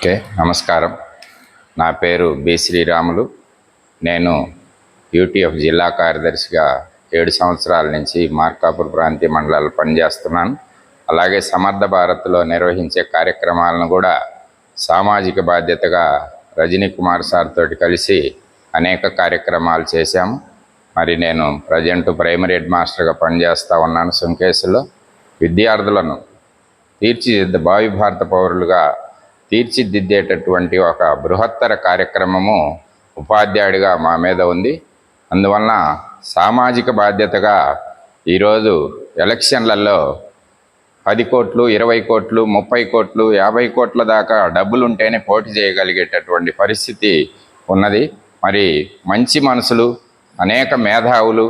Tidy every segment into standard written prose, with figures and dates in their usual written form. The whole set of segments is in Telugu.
ఓకే, నమస్కారం. నా పేరు బి శ్రీరాములు. నేను యూటీఎఫ్ జిల్లా కార్యదర్శిగా 7 సంవత్సరాల నుంచి మార్కాపూర్ ప్రాంతీయ మండలాలు పనిచేస్తున్నాను. అలాగే సమర్థ భారత్లో నిర్వహించే కార్యక్రమాలను కూడా సామాజిక బాధ్యతగా రజనీ కుమార్ సార్ తోటి కలిసి అనేక కార్యక్రమాలు చేశాము. మరి నేను ప్రజెంట్ ప్రైమరీ హెడ్ మాస్టర్గా పనిచేస్తూ ఉన్నాను. సుంకేసులో విద్యార్థులను భావి భారత పౌరులుగా తీర్చిదిద్దేటటువంటి ఒక బృహత్తర కార్యక్రమము ఉపాధ్యాయుడిగా మా మీద ఉంది. అందువలన సామాజిక బాధ్యతగా ఈరోజు ఎలక్షన్లలో 10 కోట్లు, 20 కోట్లు, 30 కోట్లు, 50 కోట్ల దాకా డబ్బులు ఉంటేనే పోటీ చేయగలిగేటటువంటి పరిస్థితి ఉన్నది. మరి మంచి మనసులు, అనేక మేధావులు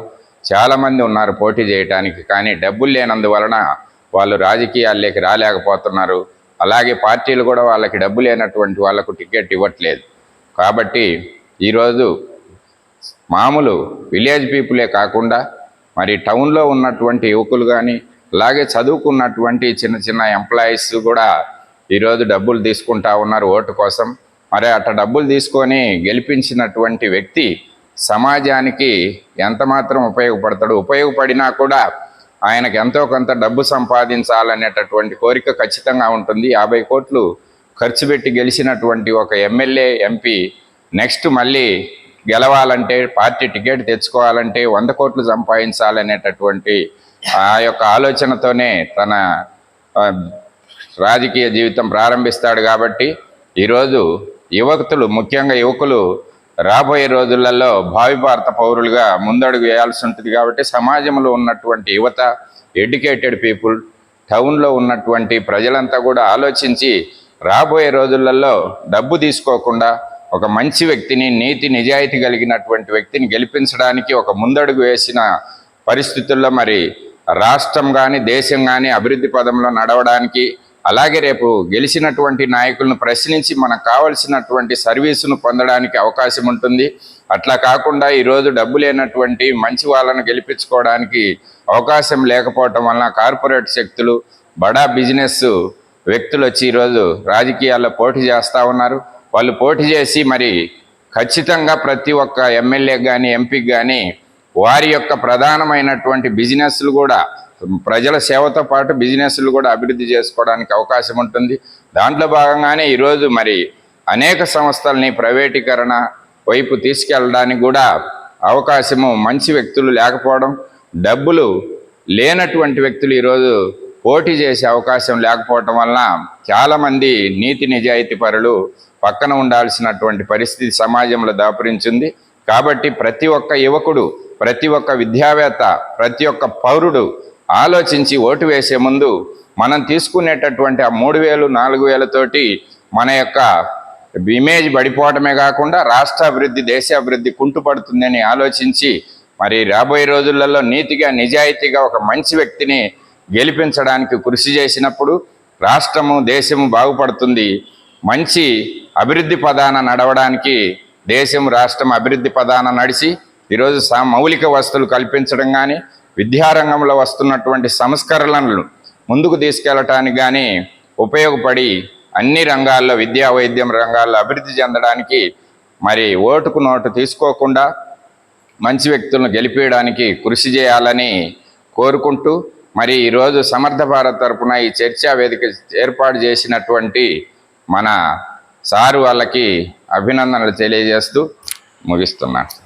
చాలామంది ఉన్నారు పోటీ చేయడానికి. కానీ డబ్బులు లేనందువలన వాళ్ళు రాజకీయాల్లోకి రాలేకపోతున్నారు. అలాగే పార్టీలు కూడా వాళ్ళకి డబ్బు లేనటువంటి వాళ్ళకు టికెట్ ఇవ్వట్లేదు. కాబట్టి ఈరోజు మామూలు విలేజ్ పీపులే కాకుండా మరి టౌన్లో ఉన్నటువంటి యువకులు కానీ, అలాగే చదువుకున్నటువంటి చిన్న చిన్న ఎంప్లాయీస్ కూడా ఈరోజు డబ్బులు తీసుకుంటా ఉన్నారు ఓటు కోసం. మరి అట్ట డబ్బులు తీసుకొని గెలిపించినటువంటి వ్యక్తి సమాజానికి ఎంతమాత్రం ఉపయోగపడతాడు? ఉపయోగపడినా కూడా ఆయనకు ఎంతో కొంత డబ్బు సంపాదించాలనేటటువంటి కోరిక ఖచ్చితంగా ఉంటుంది. 50 కోట్లు ఖర్చు పెట్టి గెలిచినటువంటి ఒక ఎమ్మెల్యే, ఎంపీ నెక్స్ట్ మళ్ళీ గెలవాలంటే, పార్టీ టికెట్ తెచ్చుకోవాలంటే 100 కోట్లు సంపాదించాలనేటటువంటి ఆ యొక్క ఆలోచనతోనే తన రాజకీయ జీవితం ప్రారంభిస్తాడు. కాబట్టి ఈరోజు యువకులు, ముఖ్యంగా యువకులు రాబోయే రోజులలో భావి భారత పౌరులుగా ముందడుగు వేయాల్సి ఉంటుంది. కాబట్టి సమాజంలో ఉన్నటువంటి యువత, ఎడ్యుకేటెడ్ పీపుల్, టౌన్లో ఉన్నటువంటి ప్రజలంతా కూడా ఆలోచించి రాబోయే రోజులలో డబ్బు తీసుకోకుండా ఒక మంచి వ్యక్తిని, నీతి నిజాయితీ కలిగినటువంటి వ్యక్తిని గెలిపించడానికి ఒక ముందడుగు వేసిన పరిస్థితుల్లో మరి రాష్ట్రం కానీ, దేశం కానీ అభివృద్ధి పదంలో నడవడానికి, అలాగే రేపు గెలిచినటువంటి నాయకులను ప్రశ్నించి మనకు కావలసినటువంటి సర్వీసును పొందడానికి అవకాశం ఉంటుంది. అట్లా కాకుండా ఈరోజు డబ్బు లేనటువంటి మంచి వాళ్ళను గెలిపించుకోవడానికి అవకాశం లేకపోవటం వలన కార్పొరేట్ శక్తులు, బడా బిజినెస్ వ్యక్తులు వచ్చి ఈరోజు రాజకీయాల్లో పోటీ చేస్తూ ఉన్నారు. వాళ్ళు పోటీ చేసి మరి ఖచ్చితంగా ప్రతి ఒక్క ఎమ్మెల్యేకి కానీ, ఎంపీకి కానీ వారి యొక్క ప్రధానమైనటువంటి బిజినెస్లు కూడా, ప్రజల సేవతో పాటు బిజినెస్లు కూడా అభివృద్ధి చేసుకోవడానికి అవకాశం ఉంటుంది. దాంట్లో భాగంగానే ఈరోజు మరి అనేక సంస్థల్ని ప్రైవేటీకరణ వైపు తీసుకెళ్ళడానికి కూడా అవకాశము మంచి వ్యక్తులు లేకపోవడం, డబ్బులు లేనటువంటి వ్యక్తులు ఈరోజు పోటీ చేసే అవకాశం లేకపోవటం వలన చాలామంది నీతి నిజాయితీ పరులు పక్కన ఉండాల్సినటువంటి పరిస్థితి సమాజంలో దాపురించింది. కాబట్టి ప్రతి ఒక్క యువకుడు, ప్రతి ఒక్క విద్యావేత్త, ప్రతి ఒక్క పౌరుడు ఆలోచించి ఓటు వేసే ముందు మనం తీసుకునేటటువంటి ఆ 3000, 4000 తోటి మన యొక్క ఇమేజ్ పడిపోవటమే కాకుండా రాష్ట్ర అభివృద్ధి, దేశ అభివృద్ధి కుంటుపడుతుందని ఆలోచించి మరి రాబోయే రోజులలో నీతిగా, నిజాయితీగా ఒక మంచి వ్యక్తిని గెలిపించడానికి కృషి చేసినప్పుడు రాష్ట్రము, దేశము బాగుపడుతుంది. మంచి అభివృద్ధి పదాన నడవడానికి దేశం, రాష్ట్రం అభివృద్ధి పదాన నడిచి ఈరోజు మౌలిక వసతులు కల్పించడం కానీ, విద్యారంగంలో వస్తున్నటువంటి సంస్కరణలను ముందుకు తీసుకెళ్ళటానికి కానీ ఉపయోగపడి అన్ని రంగాల్లో, విద్యా వైద్యం రంగాల్లో అభివృద్ధి చెందడానికి మరి ఓటుకు నోటు తీసుకోకుండా మంచి వ్యక్తులను గెలిపించడానికి కృషి చేయాలని కోరుకుంటూ మరి ఈరోజు సమర్థ భారత్ తరపున ఈ చర్చా వేదిక ఏర్పాటు చేసినటువంటి మన సారు వాళ్ళకి అభినందనలు తెలియజేస్తూ ముగిస్తున్నాను.